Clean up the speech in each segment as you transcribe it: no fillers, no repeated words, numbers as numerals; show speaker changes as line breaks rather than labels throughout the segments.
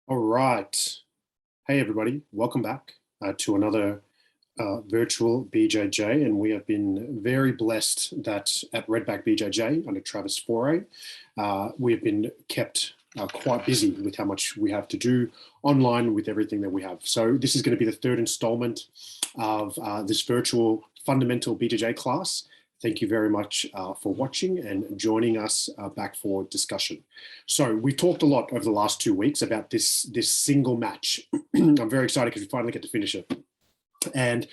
All right. Hey, everybody. Welcome back to another virtual BJJ. And we have been very blessed that at Redback BJJ under Travis Foray, we have been kept quite busy with how much we have to do online with everything that we have. So this is going to be the third installment of this virtual fundamental BJJ class. Thank you very much for watching and joining us back for discussion. So we talked a lot over the last 2 weeks about this single match. I'm very excited because we finally get to finish it. And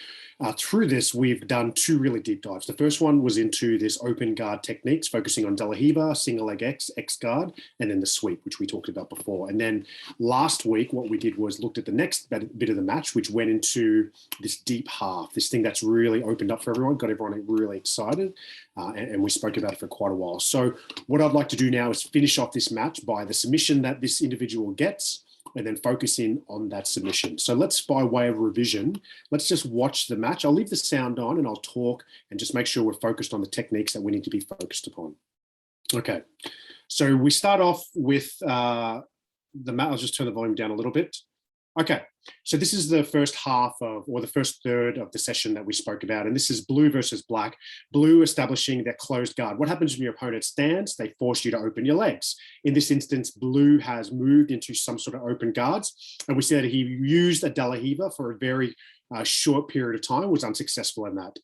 through this, we've done two really deep dives. The first one was into this open guard techniques, focusing on De La Riva, single leg X guard, and then the sweep, which we talked about before. And then last week, what we did was looked at the next bit of the match, which went into this deep half, this thing that's really opened up for everyone, got everyone really excited, and we spoke about it for quite a while. So what I'd like to do now is finish off this match by the submission that this individual gets, and then focus in on that submission. So let's, by way of revision, let's just watch the match. I'll leave the sound on and I'll talk and just make sure we're focused on the techniques that we need to be focused upon. Okay, so we start off with the match. I'll just turn the volume down a little bit. Okay, so this is the first half of, or the first third of the session that we spoke about, and this is blue versus black. Blue establishing their closed guard. What happens when your opponent stands? They force you to open your legs. In this instance, blue has moved into some sort of open guards, and we see that he used a De La Riva for a very short period of time, was unsuccessful in that.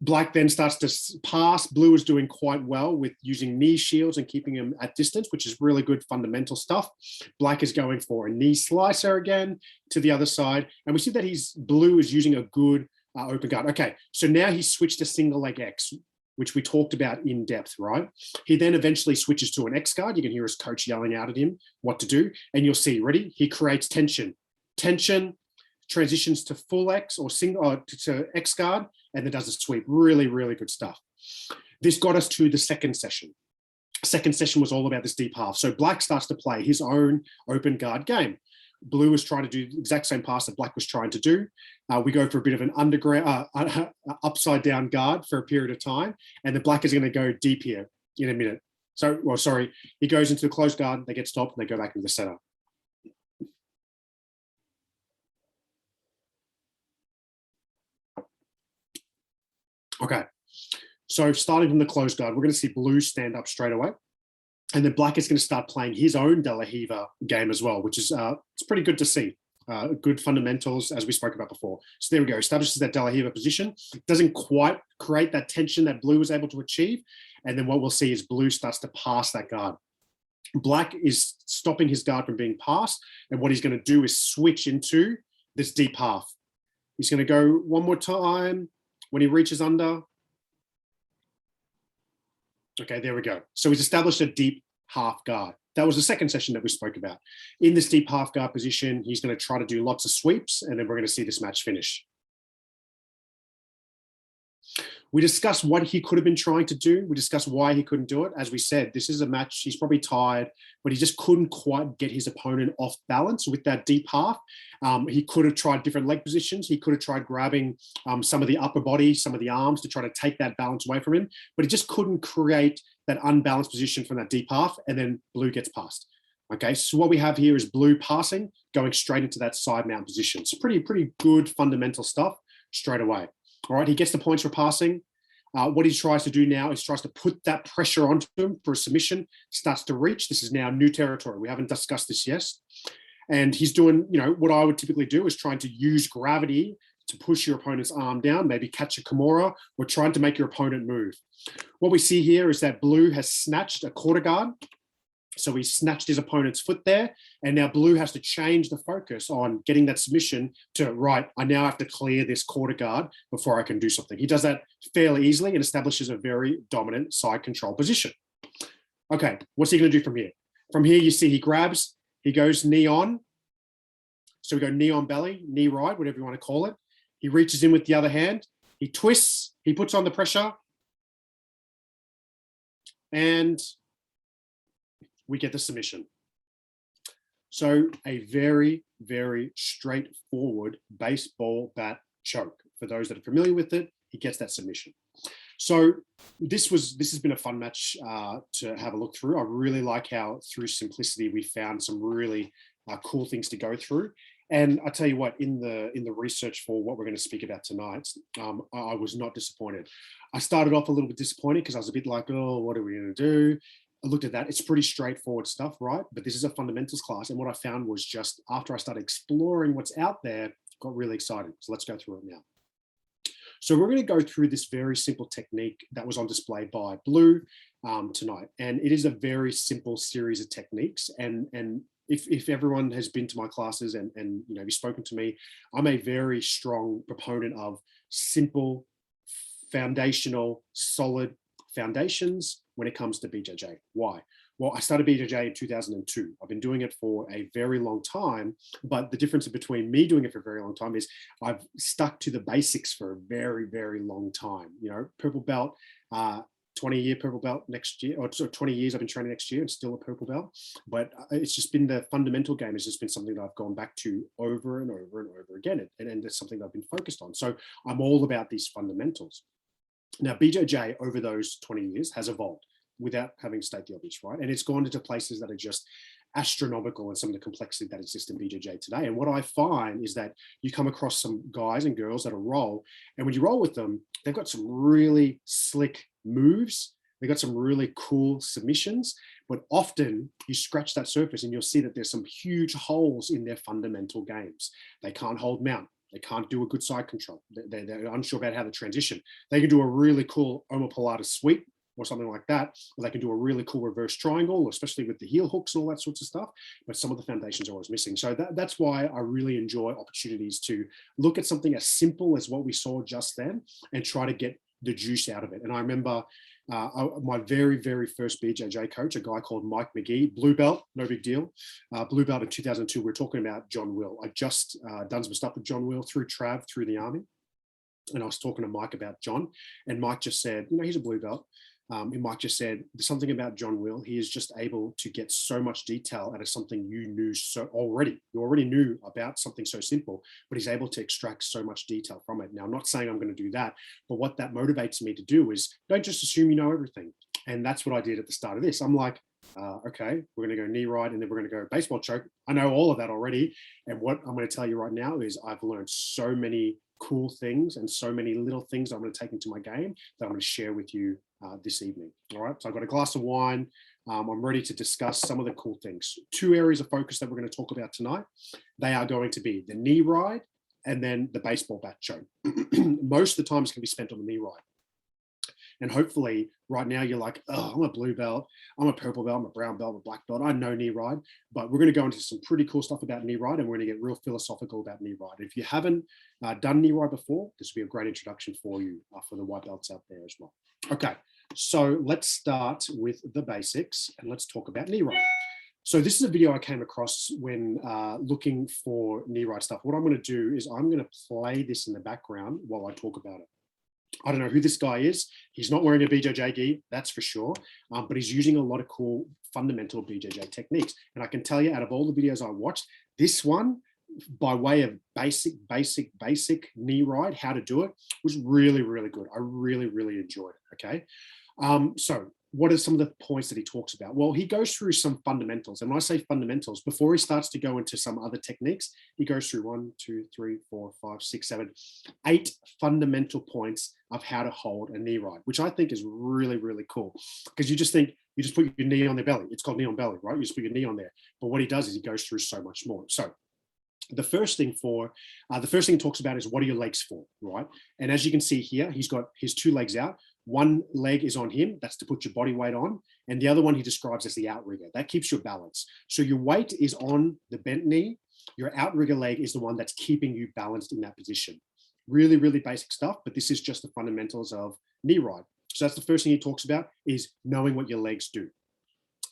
Black then starts to pass. Blue is doing quite well with using knee shields and keeping him at distance, which is really good fundamental stuff. Black is going for a knee slicer again to the other side. And we see that blue is using a good open guard. Okay, so now he's switched to single leg X, which we talked about in depth, right? He then eventually switches to an X guard. You can hear his coach yelling out at him what to do. And you'll see, ready? He creates tension, transitions to full X or single to X guard, and then does a sweep. Really, really good stuff. This got us to the second session. Second session was all about this deep half. So black starts to play his own open guard game. Blue is trying to do the exact same pass that black was trying to do. We go for a bit of an underground, upside down guard for a period of time, and the black is going to go deep here in a minute. So, well, sorry, he goes into the closed guard, they get stopped, and they go back into the center. Okay, so starting from the closed guard, we're going to see blue stand up straight away. And then black is going to start playing his own De La Riva game as well, which is it's pretty good to see. Good fundamentals, as we spoke about before. So there we go, establishes that De La Riva position. Doesn't quite create that tension that blue was able to achieve. And then what we'll see is blue starts to pass that guard. Black is stopping his guard from being passed. And what he's going to do is switch into this deep half. He's going to go one more time. When he reaches under, okay, there we go. So he's established a deep half guard. That was the second session that we spoke about. In this deep half guard position, he's going to try to do lots of sweeps, and then we're going to see this match finish. We discussed what he could have been trying to do. We discussed why he couldn't do it. As we said, this is a match, he's probably tired, but he just couldn't quite get his opponent off balance with that deep half. He could have tried different leg positions. He could have tried grabbing some of the upper body, some of the arms to try to take that balance away from him, but he just couldn't create that unbalanced position from that deep half, and then blue gets past. Okay, so what we have here is blue passing, going straight into that side mount position. It's pretty good fundamental stuff straight away. All right, he gets the points for passing. What he tries to do now is tries to put that pressure onto him for a submission, starts to reach. This is now new territory. We haven't discussed this yet. And he's doing, what I would typically do is trying to use gravity to push your opponent's arm down, maybe catch a Kimura, or trying to make your opponent move. What we see here is that blue has snatched a quarter guard. So he snatched his opponent's foot there, and now blue has to change the focus on getting that submission to, right, I now have to clear this quarter guard before I can do something. He does that fairly easily and establishes a very dominant side control position. Okay, what's he going to do from here? From here, you see he grabs, he goes knee on. So we go knee on belly, knee right, whatever you want to call it. He reaches in with the other hand. He twists, he puts on the pressure, and we get the submission. So a very, very straightforward baseball bat choke. For those that are familiar with it, he gets that submission. So this has been a fun match to have a look through. I really like how through simplicity we found some really cool things to go through. And I tell you what, in the research for what we're going to speak about tonight, I was not disappointed. I started off a little bit disappointed because I was a bit like, oh, what are we going to do? I looked at that. It's pretty straightforward stuff, right? But this is a fundamentals class. And what I found was just after I started exploring what's out there, got really excited. So let's go through it now. So we're going to go through this very simple technique that was on display by Blue tonight. And it is a very simple series of techniques. And if everyone has been to my classes and you've spoken to me, I'm a very strong proponent of simple, foundational, solid foundations when it comes to BJJ. Why? Well, I started BJJ in 2002. I've been doing it for a very long time, but the difference between me doing it for a very long time is I've stuck to the basics for a very, very long time. Purple belt, 20-year purple belt next year, or 20 years I've been training next year and still a purple belt. But it's just been the fundamental game has just been something that I've gone back to over and over and over again. And it's something that I've been focused on. So I'm all about these fundamentals. Now, BJJ over those 20 years has evolved without having to state the obvious, right? And it's gone into places that are just astronomical and some of the complexity that exists in BJJ today. And what I find is that you come across some guys and girls that roll, and when you roll with them, they've got some really slick moves. They've got some really cool submissions, but often you scratch that surface and you'll see that there's some huge holes in their fundamental games. They can't hold mount. They can't do a good side control. They're unsure about how to transition. They can do a really cool omoplata sweep or something like that, or they can do a really cool reverse triangle, especially with the heel hooks and all that sorts of stuff, but some of the foundations are always missing. So that's why I really enjoy opportunities to look at something as simple as what we saw just then and try to get the juice out of it. And I remember my very, very first BJJ coach, a guy called Mike McGee, blue belt, no big deal. Blue belt in 2002, we were talking about John Will. I just done some stuff with John Will through Trav, through the Army. And I was talking to Mike about John, and Mike just said, he's a blue belt. And Mike just said, there's something about John Will. He is just able to get so much detail out of something you knew so already. You already knew about something so simple, but he's able to extract so much detail from it. Now, I'm not saying I'm going to do that, but what that motivates me to do is don't just assume you know everything. And that's what I did at the start of this. I'm like, okay, we're going to go knee right, and then we're going to go baseball choke. I know all of that already. And what I'm going to tell you right now is I've learned so many cool things and so many little things I'm going to take into my game that I'm going to share with you this evening. All right, so I've got a glass of wine. I'm ready to discuss some of the cool things. 2 areas of focus that we're going to talk about tonight. They are going to be the knee ride and then the baseball bat choke. Most of the time is going to be spent on the knee ride. And hopefully right now you're like, oh, I'm a blue belt, I'm a purple belt, I'm a brown belt, I'm a black belt. I know knee ride, but we're going to go into some pretty cool stuff about knee ride, and we're going to get real philosophical about knee ride. If you haven't done knee ride before, this will be a great introduction for you for the white belts out there as well. Okay, so let's start with the basics and let's talk about knee ride. So this is a video I came across when looking for knee ride stuff. What I'm going to do is I'm going to play this in the background while I talk about it. I don't know who this guy is. He's not wearing a BJJ gi, that's for sure. But he's using a lot of cool fundamental BJJ techniques. And I can tell you, out of all the videos I watched, this one, by way of basic knee ride, how to do it, was really, really good. I really, really enjoyed it. Okay. So what are some of the points that he talks about? Well, he goes through some fundamentals. And when I say fundamentals, before he starts to go into some other techniques, he goes through 1, 2, 3, 4, 5, 6, 7, 8 fundamental points of how to hold a knee ride, which I think is really, really cool. Because you just think, you just put your knee on their belly. It's called knee on belly, right? You just put your knee on there. But what he does is he goes through so much more. So the first thing he talks about is what are your legs for, right? And as you can see here, he's got his 2 legs out. One leg is on him, that's to put your body weight on. And the other one he describes as the outrigger. That keeps your balance. So your weight is on the bent knee. Your outrigger leg is the one that's keeping you balanced in that position. Really, really basic stuff, but this is just the fundamentals of knee ride. So that's the first thing he talks about, is knowing what your legs do.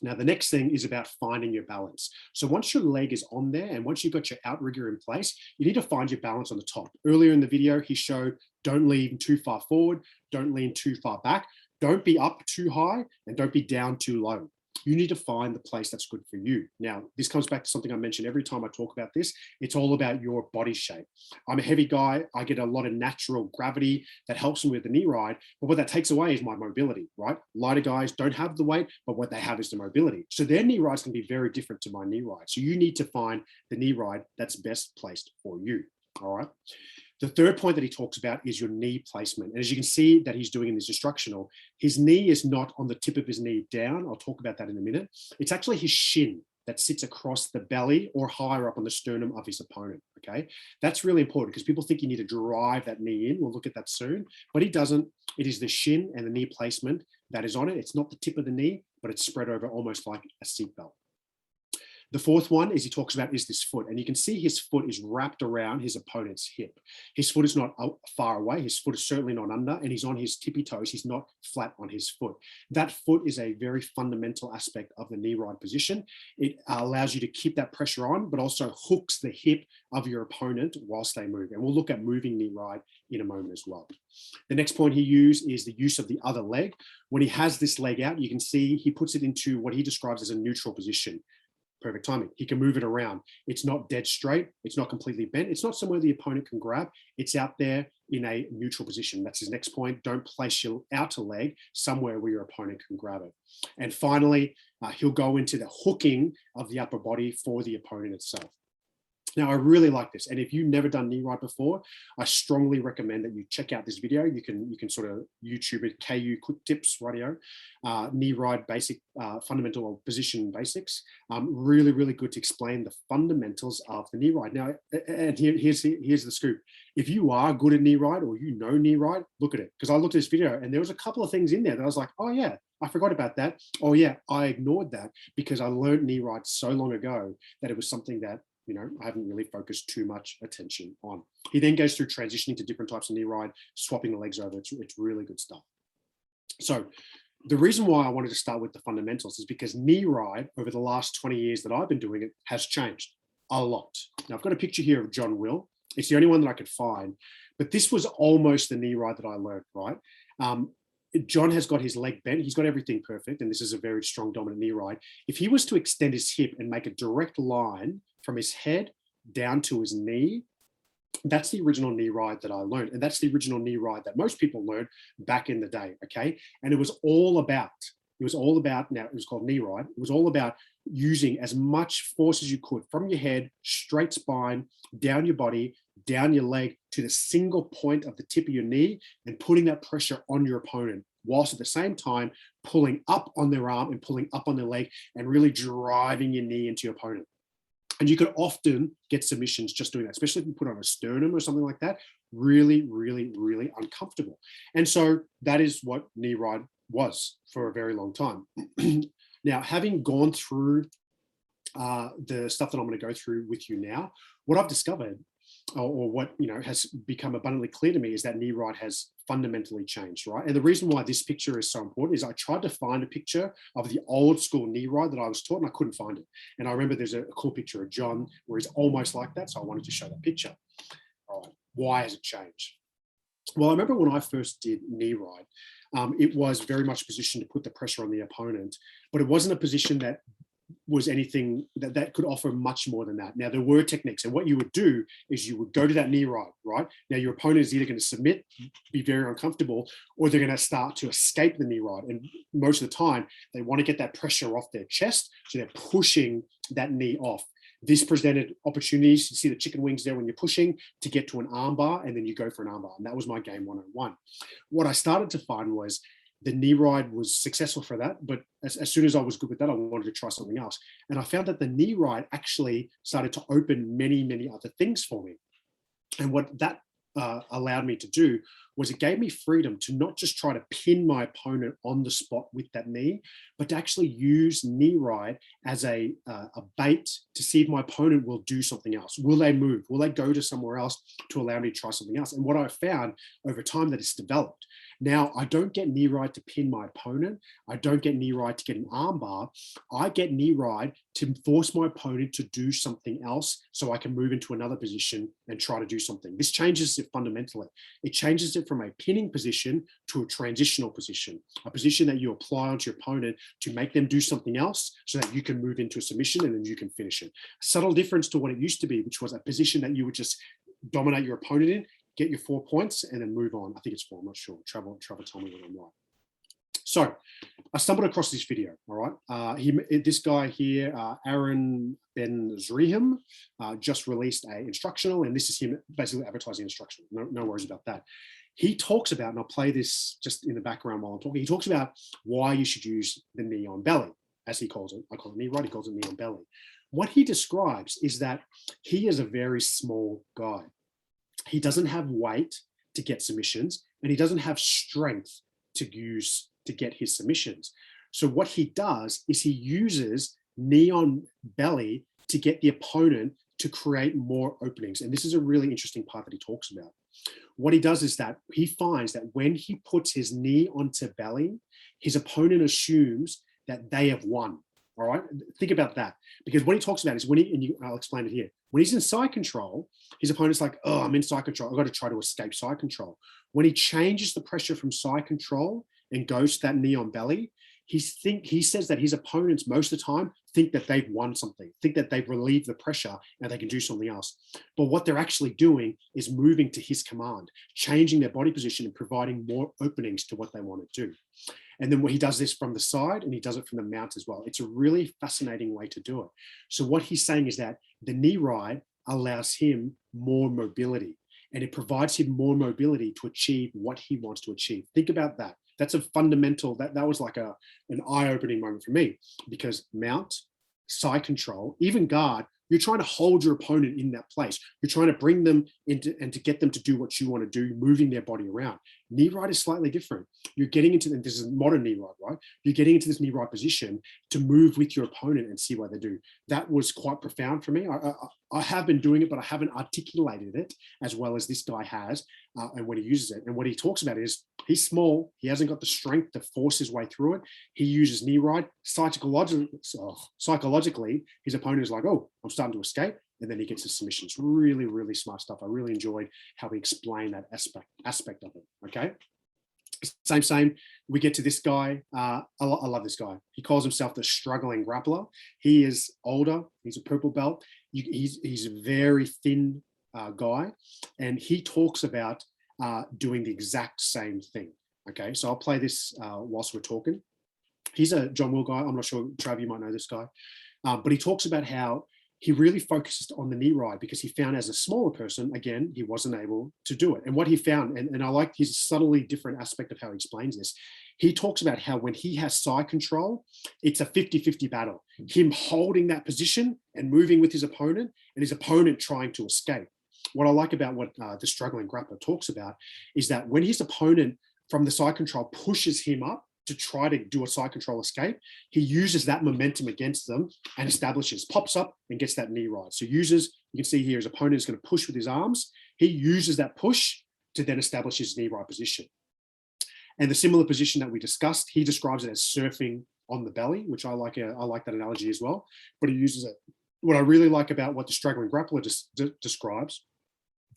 Now, the next thing is about finding your balance. So once your leg is on there and once you've got your outrigger in place, you need to find your balance on the top. Earlier in the video, he showed don't lean too far forward, don't lean too far back, don't be up too high, and don't be down too low. You need to find the place that's good for you. Now, this comes back to something I mention every time I talk about this. It's all about your body shape. I'm a heavy guy. I get a lot of natural gravity that helps me with the knee ride. But what that takes away is my mobility, right? Lighter guys don't have the weight, but what they have is the mobility. So their knee rides can be very different to my knee ride. So you need to find the knee ride that's best placed for you. All right. The third point that he talks about is your knee placement. And as you can see that he's doing in this instructional, his knee is not on the tip of his knee down. I'll talk about that in a minute. It's actually his shin that sits across the belly or higher up on the sternum of his opponent, okay? That's really important because people think you need to drive that knee in. We'll look at that soon, but he doesn't. It is the shin and the knee placement that is on it. It's not the tip of the knee, but it's spread over almost like a seatbelt. The fourth one is he talks about is this foot, and you can see his foot is wrapped around his opponent's hip. His foot is not far away. His foot is certainly not under, and he's on his tippy toes. He's not flat on his foot. That foot is a very fundamental aspect of the knee ride position. It allows you to keep that pressure on, but also hooks the hip of your opponent whilst they move. And we'll look at moving knee ride in a moment as well. The next point he used is the use of the other leg. When he has this leg out, you can see he puts it into what he describes as a neutral position. Perfect timing. He can move it around. It's not dead straight. It's not completely bent. It's not somewhere the opponent can grab. It's out there in a neutral position. That's his next point. Don't place your outer leg somewhere where your opponent can grab it. And finally, he'll go into the hooking of the upper body for the opponent itself. Now, I really like this. And if you've never done knee ride before, I strongly recommend that you check out this video. You can sort of YouTube it, KU Quick Tips Radio, knee ride basic, fundamental position basics. Really, really good to explain the fundamentals of the knee ride. Now, and here's the scoop. If you are good at knee ride or you know knee ride, look at it. Because I looked at this video and there was a couple of things in there that I was like, oh yeah, I forgot about that. Oh yeah, I ignored that because I learned knee ride so long ago that it was something that I haven't really focused too much attention on. He then goes through transitioning to different types of knee ride, swapping the legs over. It's really good stuff. So the reason why I wanted to start with the fundamentals is because knee ride over the last 20 years that I've been doing it has changed a lot. Now I've got a picture here of John Will. It's the only one that I could find, but this was almost the knee ride that I learned, right? John has got his leg bent. He's got everything perfect. And this is a very strong dominant knee ride. If he was to extend his hip and make a direct line from his head down to his knee, that's the original knee ride that I learned. And that's the original knee ride that most people learned back in the day, okay? And it was all about, now it was called knee ride. It was all about using as much force as you could from your head, straight spine, down your body, down your leg to the single point of the tip of your knee and putting that pressure on your opponent, whilst at the same time pulling up on their arm and pulling up on their leg and really driving your knee into your opponent. And you could often get submissions just doing that, especially if you put on a sternum or something like that. Really, really, really uncomfortable. And so that is what knee ride was for a very long time. Now, having gone through the stuff that I'm going to go through with you now, what I've discovered or what has become abundantly clear to me is that knee ride has fundamentally changed, right? And the reason why this picture is so important is I tried to find a picture of the old school knee ride that I was taught and I couldn't find it. And I remember there's a cool picture of John where he's almost like that, so I wanted to show that picture. All right, why has it changed? Well, I remember when I first did knee ride, it was very much positioned to put the pressure on the opponent, but it wasn't a position that was anything that could offer much more than that. Now, there were techniques, and what you would do is you would go to that knee ride, right? Now, your opponent is either going to submit, be very uncomfortable, or they're going to start to escape the knee ride. And most of the time, they want to get that pressure off their chest, so they're pushing that knee off. This presented opportunities. You see the chicken wings there when you're pushing to get to an arm bar, and then you go for an arm bar. And that was my game 101. What I started to find was the knee ride was successful for that, but as soon as I was good with that, I wanted to try something else. And I found that the knee ride actually started to open many, many other things for me. And what that allowed me to do was it gave me freedom to not just try to pin my opponent on the spot with that knee, but to actually use knee ride as a bait to see if my opponent will do something else. Will they move? Will they go to somewhere else to allow me to try something else? And what I found over time that it's developed. Now, I don't get knee ride to pin my opponent. I don't get knee ride to get an arm bar. I get knee ride to force my opponent to do something else so I can move into another position and try to do something. This changes it fundamentally. It changes it from a pinning position to a transitional position, a position that you apply onto your opponent to make them do something else so that you can move into a submission and then you can finish it. A subtle difference to what it used to be, which was a position that you would just dominate your opponent in, get your 4 points, and then move on. I think it's 4, I'm not sure. Trevor, tell me when I'm right. So I stumbled across this video, all right? This guy here, Aaron Ben Zriham, just released a instructional, and this is him basically advertising instructional. No worries about that. He talks about, and I'll play this just in the background while I'm talking, he talks about why you should use the knee on belly, as he calls it. I call it knee right, he calls it knee on belly. What he describes is that he is a very small guy. He doesn't have weight to get submissions, and he doesn't have strength to use to get his submissions. So what he does is he uses knee on belly to get the opponent to create more openings. And this is a really interesting part that he talks about. What he does is that he finds that when he puts his knee onto belly, his opponent assumes that they have won. All right, think about that, because what he talks about is when I'll explain it here. When he's in side control, his opponent's like, oh, I'm in side control. I've got to try to escape side control. When he changes the pressure from side control and goes to that knee on belly, he says that his opponents most of the time think that they've won something, think that they've relieved the pressure and they can do something else. But what they're actually doing is moving to his command, changing their body position and providing more openings to what they want to do. And then he does this from the side and he does it from the mount as well. It's a really fascinating way to do it. So what he's saying is that the knee ride allows him more mobility, and it provides him more mobility to achieve what he wants to achieve. Think about that. That's a fundamental, that was like an eye-opening moment for me, because mount, side control, even guard, you're trying to hold your opponent in that place. You're trying to bring them into and to get them to do what you want to do, moving their body around. Knee ride is slightly different. You're getting into, and this is modern knee ride, right? You're getting into this knee ride position to move with your opponent and see what they do. That was quite profound for me. I have been doing it, but I haven't articulated it as well as this guy has, and when he uses it. And what he talks about is he's small. He hasn't got the strength to force his way through it. He uses knee ride. Psychologically, his opponent is like, oh, I'm starting to escape. And then he gets his submission. It's really, really smart stuff. I really enjoyed how he explained that aspect of it, okay? Same. We get to this guy. I love this guy. He calls himself the struggling grappler. He is older. He's a purple belt. He's a very thin guy. And he talks about doing the exact same thing, okay? So I'll play this whilst we're talking. He's a John Will guy. I'm not sure, Trav, you might know this guy. But he talks about how he really focused on the knee ride because he found as a smaller person, again, he wasn't able to do it. And what he found, and I like his subtly different aspect of how he explains this, he talks about how when he has side control, it's a 50-50 battle. Him holding that position and moving with his opponent, and his opponent trying to escape. What I like about what the struggling grappler talks about is that when his opponent from the side control pushes him up to try to do a side control escape, he uses that momentum against them and establishes, pops up and gets that knee ride. So you can see here his opponent is going to push with his arms. He uses that push to then establish his knee ride position. And the similar position that we discussed, he describes it as surfing on the belly, which I like that analogy as well, but he uses it. What I really like about what the struggling grappler describes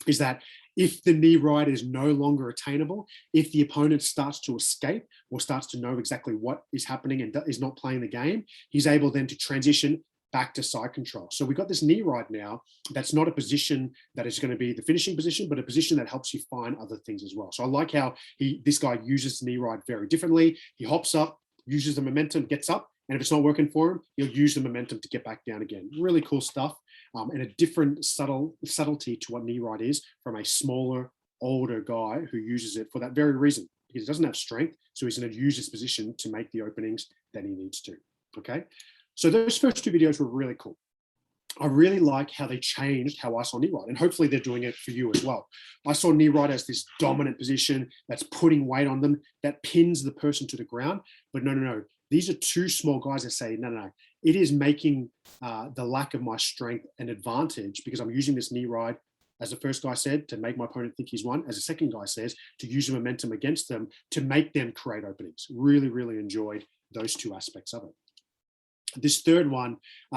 is that if the knee ride is no longer attainable, if the opponent starts to escape or starts to know exactly what is happening and is not playing the game, he's able then to transition back to side control. So we've got this knee ride now that's not a position that is going to be the finishing position, but a position that helps you find other things as well. So I like how this guy uses knee ride very differently. He hops up, uses the momentum, gets up, and if it's not working for him, he'll use the momentum to get back down again. Really cool stuff. And a different subtlety to what knee ride is from a smaller, older guy who uses it for that very reason, because he doesn't have strength. So he's going to use his position to make the openings that he needs to. Okay. So those first two videos were really cool. I really like how they changed how I saw knee ride, and hopefully they're doing it for you as well. I saw knee ride as this dominant position that's putting weight on them, that pins the person to the ground. But no. These are two small guys that say, no. It is making the lack of my strength an advantage because I'm using this knee ride as the first guy said, to make my opponent think he's won. As the second guy says, to use the momentum against them to make them create openings. Really, really enjoyed those two aspects of it. This third one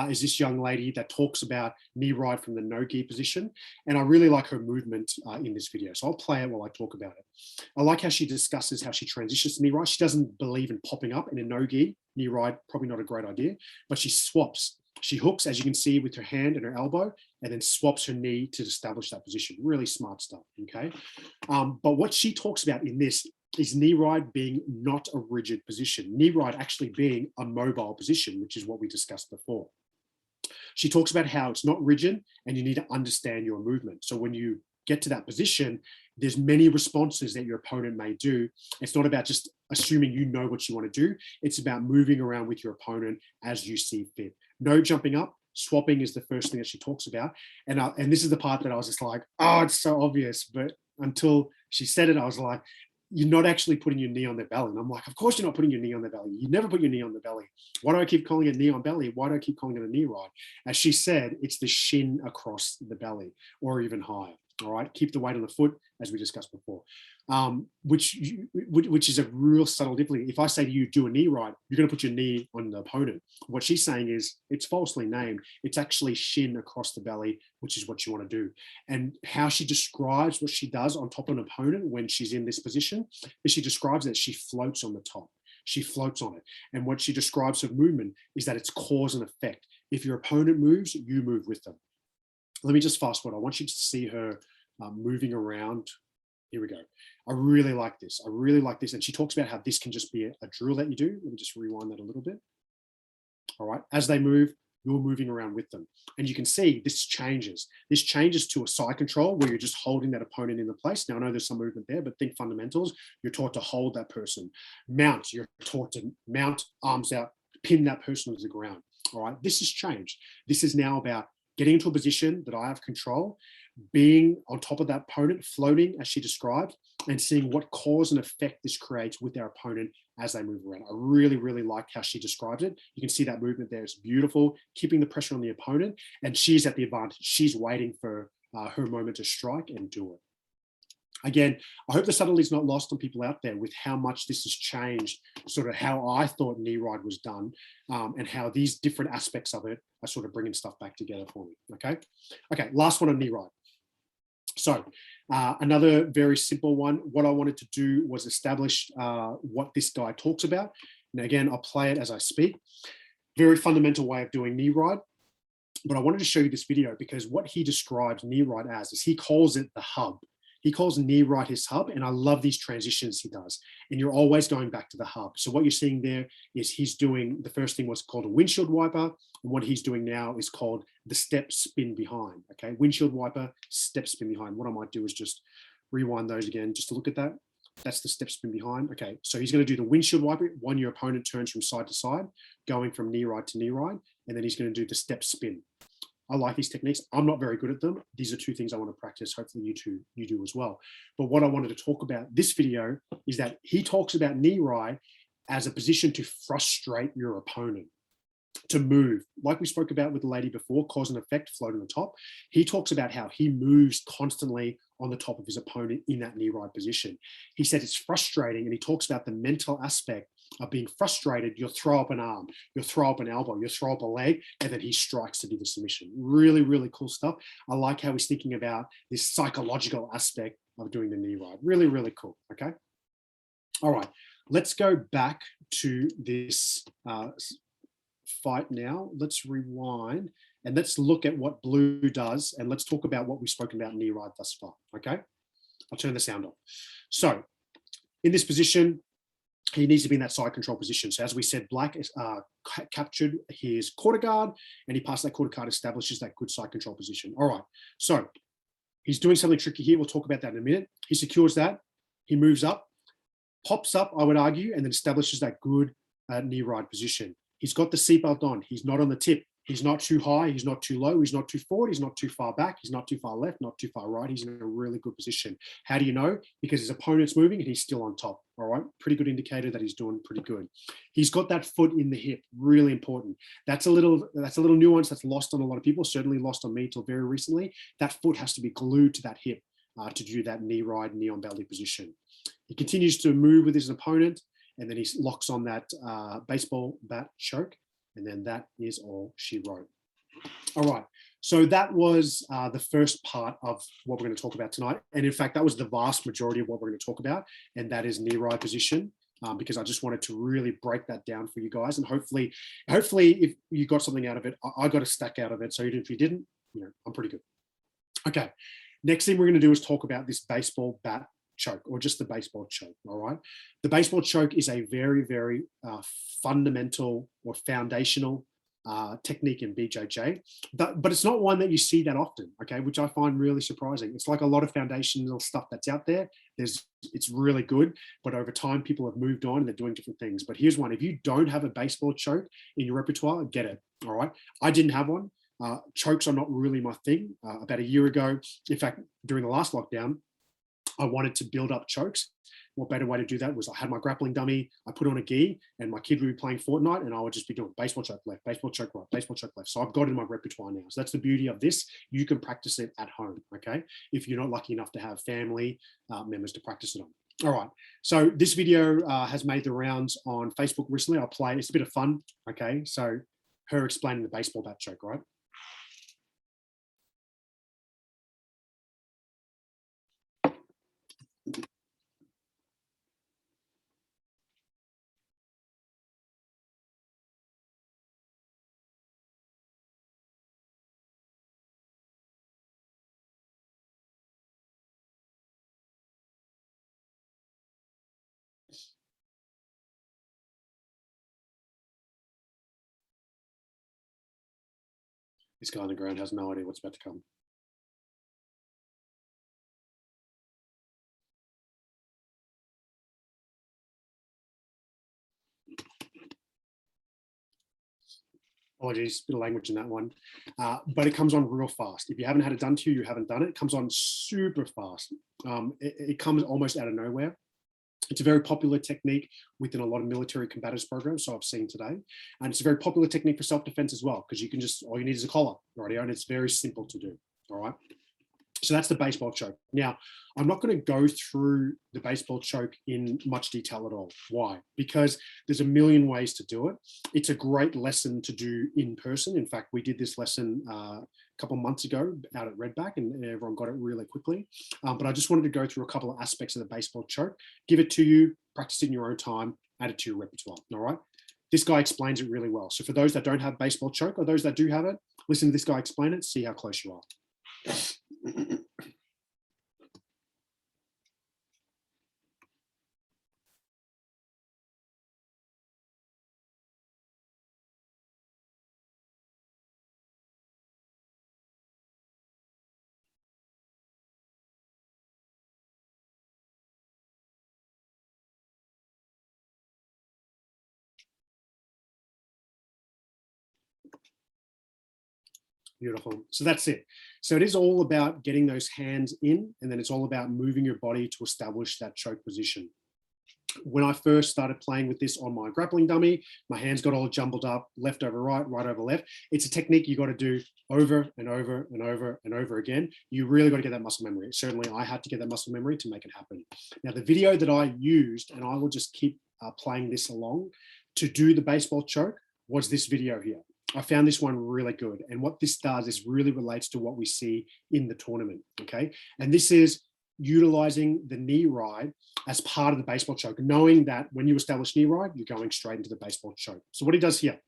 is this young lady that talks about knee ride from the no-gi position. And I really like her movement in this video. So I'll play it while I talk about it. I like how she discusses how she transitions to knee ride. She doesn't believe in popping up in a no-gi. Knee ride, probably not a great idea, but she swaps. She hooks, as you can see, with her hand and her elbow, and then swaps her knee to establish that position. Really smart stuff, okay? But what she talks about in this is knee ride being not a rigid position, knee ride actually being a mobile position, which is what we discussed before. She talks about how it's not rigid and you need to understand your movement. So when you get to that position, there's many responses that your opponent may do. It's not about just assuming you know what you want to do. It's about moving around with your opponent as you see fit. No jumping up. Swapping is the first thing that she talks about. And this is the part that I was just like, oh, it's so obvious. But until she said it, I was like, you're not actually putting your knee on their belly. And I'm like, of course you're not putting your knee on their belly. You never put your knee on the belly. Why do I keep calling it knee on belly? Why do I keep calling it a knee ride? As she said, it's the shin across the belly or even higher. All right, keep the weight on the foot, as we discussed before, which is a real subtle difference. If I say to you, do a knee ride, you're going to put your knee on the opponent. What she's saying is it's falsely named. It's actually shin across the belly, which is what you want to do. And how she describes what she does on top of an opponent when she's in this position is she describes that she floats on the top. She floats on it. And what she describes her movement is that it's cause and effect. If your opponent moves, you move with them. Let me just fast forward. I want you to see her moving around. Here we go. I really like this. I really like this. And she talks about how this can just be a drill that you do. Let me just rewind that a little bit. All right. As they move, you're moving around with them. And you can see this changes. This changes to a side control where you're just holding that opponent in the place. Now, I know there's some movement there, but think fundamentals. You're taught to hold that person. Mount. You're taught to mount, arms out, pin that person to the ground. All right. This has changed. This is now about getting into a position that I have control, being on top of that opponent, floating as she described, and seeing what cause and effect this creates with our opponent as they move around. I really, really like how she describes it. You can see that movement there. It's beautiful, keeping the pressure on the opponent, and she's at the advantage. She's waiting for her moment to strike and do it. Again, I hope the subtlety is not lost on people out there with how much this has changed, sort of how I thought knee ride was done, and how these different aspects of it are sort of bringing stuff back together for me, okay? Okay, last one on knee ride. So another very simple one. What I wanted to do was establish what this guy talks about. Now, again, I'll play it as I speak. Very fundamental way of doing knee ride. But I wanted to show you this video because what he describes knee ride as is he calls it the hub. He calls knee ride his hub, and I love these transitions he does. And you're always going back to the hub. So what you're seeing there is he's doing, the first thing was called a windshield wiper, and what he's doing now is called the step spin behind, okay? Windshield wiper, step spin behind. What I might do is just rewind those again, just to look at that. That's the step spin behind. Okay, so he's going to do the windshield wiper when your opponent turns from side to side, going from knee ride to knee ride, and then he's going to do the step spin. I like these techniques. I'm not very good at them. These are two things I want to practice. Hopefully you do as well. But what I wanted to talk about this video is that he talks about knee ride as a position to frustrate your opponent, to move. Like we spoke about with the lady before, cause and effect, float on the top. He talks about how he moves constantly on the top of his opponent in that knee ride position. He said it's frustrating, and he talks about the mental aspect of being frustrated. You'll throw up an arm, you'll throw up an elbow, you'll throw up a leg, and then he strikes to do the submission. Really, really cool stuff. I like how he's thinking about this psychological aspect of doing the knee ride. Really, really cool, okay? All right, let's go back to this fight now. Let's rewind and let's look at what blue does, and let's talk about what we've spoken about knee ride thus far, okay? I'll turn the sound off. So in this position, he needs to be in that side control position. So as we said, black is captured his quarter guard, and he passed that quarter guard, establishes that good side control position. All right, so he's doing something tricky here. We'll talk about that in a minute. He secures that, he moves up, pops up, I would argue, and then establishes that good knee ride position. He's got the seatbelt on. He's not on the tip. He's not too high. He's not too low. He's not too forward. He's not too far back. He's not too far left, not too far right. He's in a really good position. How do you know? Because his opponent's moving and he's still on top. all right? Pretty good indicator that he's doing pretty good. He's got that foot in the hip, really important. That's a little nuance that's lost on a lot of people, certainly lost on me till very recently. That foot has to be glued to that hip to do that knee ride, knee on belly position. He continues to move with his opponent, and then he locks on that baseball bat choke, and then that is all she wrote. All right, so that was the first part of what we're going to talk about tonight. And in fact, that was the vast majority of what we're going to talk about, and that is knee ride position, because I just wanted to really break that down for you guys. And hopefully if you got something out of it, I got a stack out of it. So even if you didn't, I'm pretty good. Okay, next thing we're going to do is talk about this baseball bat choke, or just the baseball choke. All right, the baseball choke is a very, very fundamental or foundational technique in BJJ, but it's not one that you see that often, okay, which I find really surprising. It's like a lot of foundational stuff that's out there. It's really good, but over time people have moved on and they're doing different things. But here's one: if you don't have a baseball choke in your repertoire, get it. All right, I didn't have one. Chokes are not really my thing. About a year ago, in fact, during the last lockdown, I wanted to build up chokes. What better way to do that was I had my grappling dummy, I put on a gi, and my kid would be playing Fortnite, and I would just be doing baseball choke left, baseball choke right, baseball choke left. So I've got it in my repertoire now. So that's the beauty of this. You can practice it at home, okay? If you're not lucky enough to have family members to practice it on. All right, so this video has made the rounds on Facebook recently. I'll play, it's a bit of fun, okay? So her explaining the baseball bat choke, right? This guy on the ground has no idea what's about to come. Apologies, bit of language in that one, but it comes on real fast. If you haven't had it done to you, you haven't done it. It comes on super fast. It comes almost out of nowhere. It's a very popular technique within a lot of military combatives programs, so I've seen today. And it's a very popular technique for self-defense as well, because you can just, all you need is a collar, right? And it's very simple to do, all right? So that's the baseball choke. Now, I'm not going to go through the baseball choke in much detail at all. Why? Because there's a million ways to do it. It's a great lesson to do in person. In fact, we did this lesson a couple of months ago out at Redback, and everyone got it really quickly. But I just wanted to go through a couple of aspects of the baseball choke, give it to you, practice it in your own time, add it to your repertoire, all right? This guy explains it really well. So for those that don't have baseball choke, or those that do have it, listen to this guy explain it, see how close you are. Beautiful. So that's it. So it is all about getting those hands in, and then it's all about moving your body to establish that choke position. When I first started playing with this on my grappling dummy, my hands got all jumbled up, left over right, right over left. It's a technique you got to do over and over and over and over again. You really got to get that muscle memory. Certainly I had to get that muscle memory to make it happen. Now, the video that I used, and I will just keep playing this along to do the baseball choke, was this video here. I found this one really good. And what this does is really relates to what we see in the tournament, okay? And this is utilizing the knee ride as part of the baseball choke, knowing that when you establish knee ride, you're going straight into the baseball choke. So what he does here,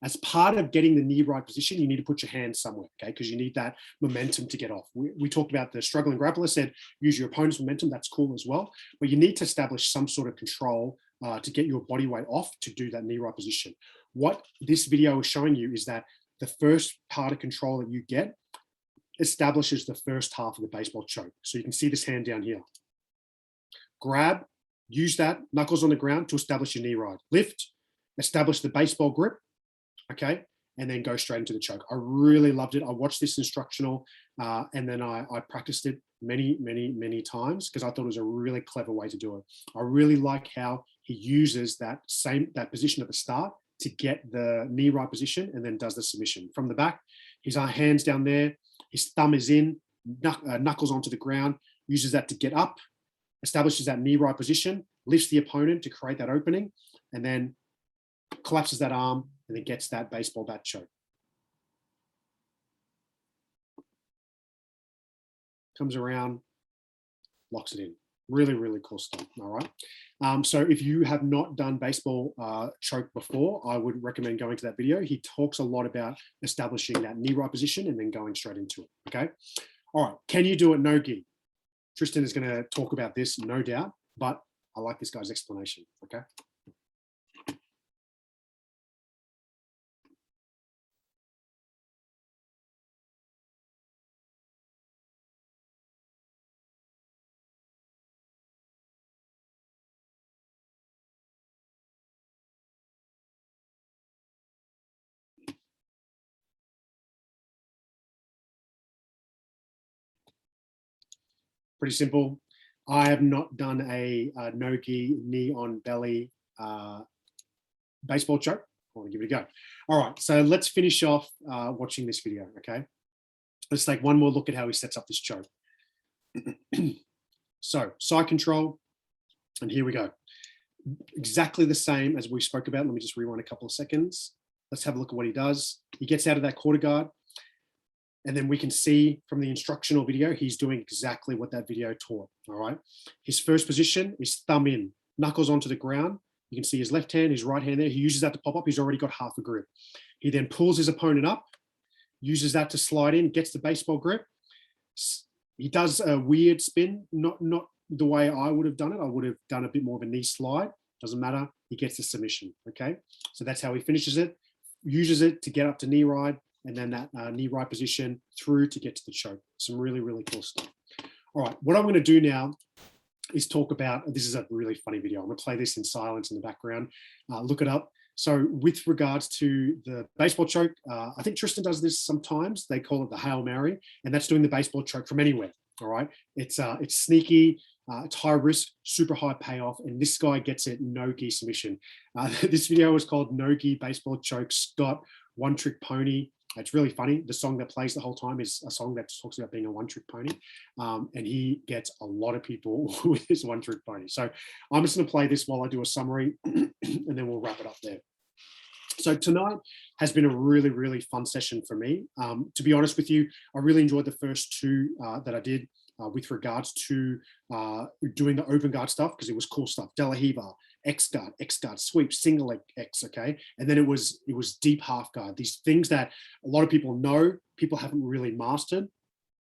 as part of getting the knee ride position, you need to put your hands somewhere, okay? Because you need that momentum to get off. We talked about the struggling grappler said, use your opponent's momentum. That's cool as well. But you need to establish some sort of control to get your body weight off to do that knee ride position. What this video is showing you is that the first part of control that you get establishes the first half of the baseball choke. So you can see this hand down here. Grab, use that, knuckles on the ground to establish your knee ride. Lift, establish the baseball grip, okay? and then go straight into the choke. I really loved it. I watched this instructional and then I practiced it many times because I thought it was a really clever way to do it. I really like how he uses that position at the start to get the knee right position and then does the submission. From the back, his hands down there, his thumb is in, knuckles onto the ground, uses that to get up, establishes that knee right position, lifts the opponent to create that opening, and then collapses that arm and then gets that baseball bat choke. Comes around, locks it in. Really cool stuff, all right? So if you have not done baseball choke before, I would recommend going to that video. He talks a lot about establishing that knee right position and then going straight into it, okay? All right, can you do it no gi? Tristan is gonna talk about this, no doubt, but I like this guy's explanation, okay? Pretty simple. I have not done a no-gi knee on belly baseball choke. I want to give it a go. All right, so let's finish off watching this video, okay? Let's take one more look at how he sets up this choke. So, side control, and here we go. Exactly the same as we spoke about. Let me just rewind a couple of seconds. Let's have a look at what he does. He gets out of that quarter guard, and then we can see from the instructional video, he's doing exactly what that video taught, all right? His first position is thumb in, knuckles onto the ground. You can see his left hand, his right hand there. He uses that to pop up. He's already got half a grip. He then pulls his opponent up, uses that to slide in, gets the baseball grip. He does a weird spin, not the way I would have done it. I would have done a bit more of a knee slide. Doesn't matter. He gets the submission, okay? So that's how he finishes it, uses it to get up to knee ride, and then that knee right position through to get to the choke. Some really cool stuff. All right, what I'm going to do now is talk about, this is a really funny video. I'm going to play this in silence in the background. Look it up. So with regards to the baseball choke, I think Tristan does this sometimes. They call it the Hail Mary, and that's doing the baseball choke from anywhere, all right? It's sneaky, it's high risk, super high payoff, and this guy gets it no-gi submission. This video is called No-gi Baseball Choke Scott One Trick Pony. It's really funny. The song that plays the whole time is a song that talks about being a one-trick pony, and he gets a lot of people with his one-trick pony. So I'm just going to play this while I do a summary, and then we'll wrap it up there. So tonight has been a really fun session for me. To be honest with you, I really enjoyed the first two that I did with regards to doing the open guard stuff, because it was cool stuff. De La Hiva, X guard, sweep, single leg X, okay? And then it was deep half guard. These things that a lot of people know, people haven't really mastered.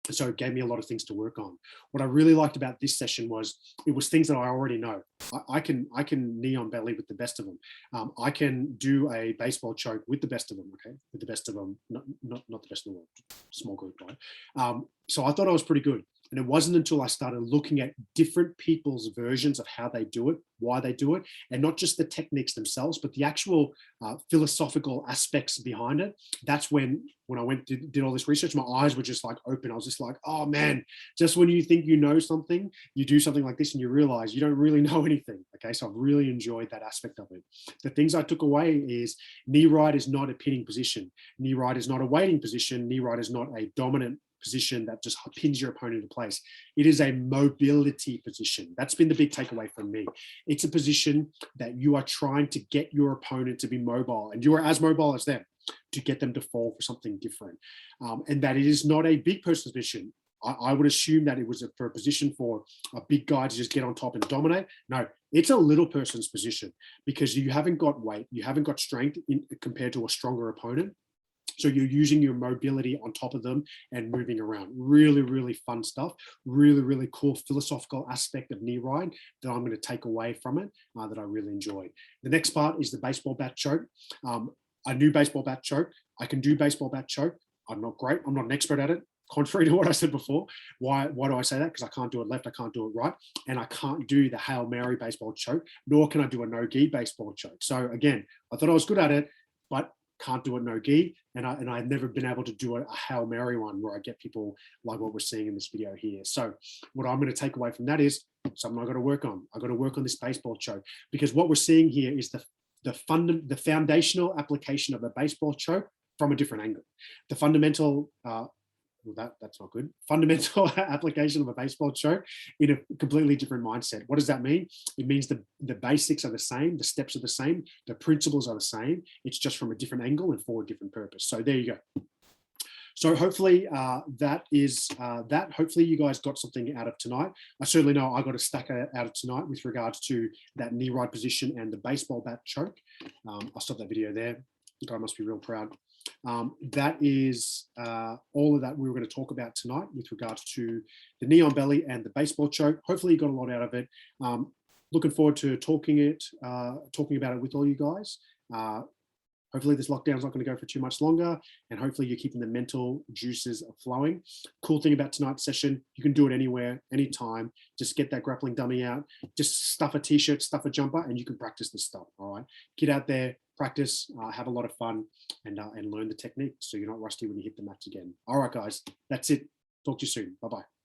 So it gave me a lot of things to work on. What I really liked about this session was it was things that I already know. I can knee on belly with the best of them. I can do a baseball choke with the best of them, okay? With the best of them, not the best in the world, small group, right? So I thought I was pretty good. And it wasn't until I started looking at different people's versions of how they do it, why they do it, and not just the techniques themselves, but the actual philosophical aspects behind it. That's when I went did all this research, my eyes were just like open. I was just like, oh man, just when you think you know something, you do something like this and you realize you don't really know anything. Okay, so I've really enjoyed that aspect of it. The things I took away is knee right is not a pinning position. Knee right is not a waiting position. Knee right is not a dominant position that just pins your opponent into place. It is a mobility position. That's been the big takeaway from me. It's a position that you are trying to get your opponent to be mobile, and you are as mobile as them, to get them to fall for something different. And that it is not a big person's position. I would assume that it was for a position for a big guy to just get on top and dominate. No, it's a little person's position, because you haven't got weight, you haven't got strength compared to a stronger opponent. So you're using your mobility on top of them and moving around. Really fun stuff. Really cool philosophical aspect of knee ride that I'm going to take away from it that I really enjoyed. The next part is the baseball bat choke. I knew baseball bat choke. I can do baseball bat choke. I'm not great. I'm not an expert at it. Contrary to what I said before. Why do I say that? Because I can't do it left, I can't do it right, and I can't do the Hail Mary baseball choke, nor can I do a no-gi baseball choke. So again, I thought I was good at it, but can't do it no gi, and I've never been able to do a Hail Mary one where I get people like what we're seeing in this video here. So what I'm going to take away from that is something I got to work on. I got to work on this baseball choke, because what we're seeing here is the foundational application of a baseball choke from a different angle. The fundamental well, that's not good. Fundamental application of a baseball choke in a completely different mindset. What does that mean? It means the basics are the same, the steps are the same, the principles are the same. It's just from a different angle and for a different purpose. So there you go. So hopefully that is that. Hopefully you guys got something out of tonight. I certainly know I got a stack out of tonight with regards to that knee ride position and the baseball bat choke. I'll stop that video there. I must be real proud. That is all of that we were going to talk about tonight with regards to the knee on belly and the baseball choke. Hopefully you got a lot out of it. Looking forward to talking about it with all you guys. Hopefully this lockdown's not going to go for too much longer, and hopefully you're keeping the mental juices flowing. Cool thing about tonight's session, you can do it anywhere, anytime. Just get that grappling dummy out, just stuff a t-shirt, stuff a jumper, and you can practice this stuff, all right? Get out there, practice, have a lot of fun, and learn the technique so you're not rusty when you hit the mats again. All right, guys, that's it. Talk to you soon. Bye-bye.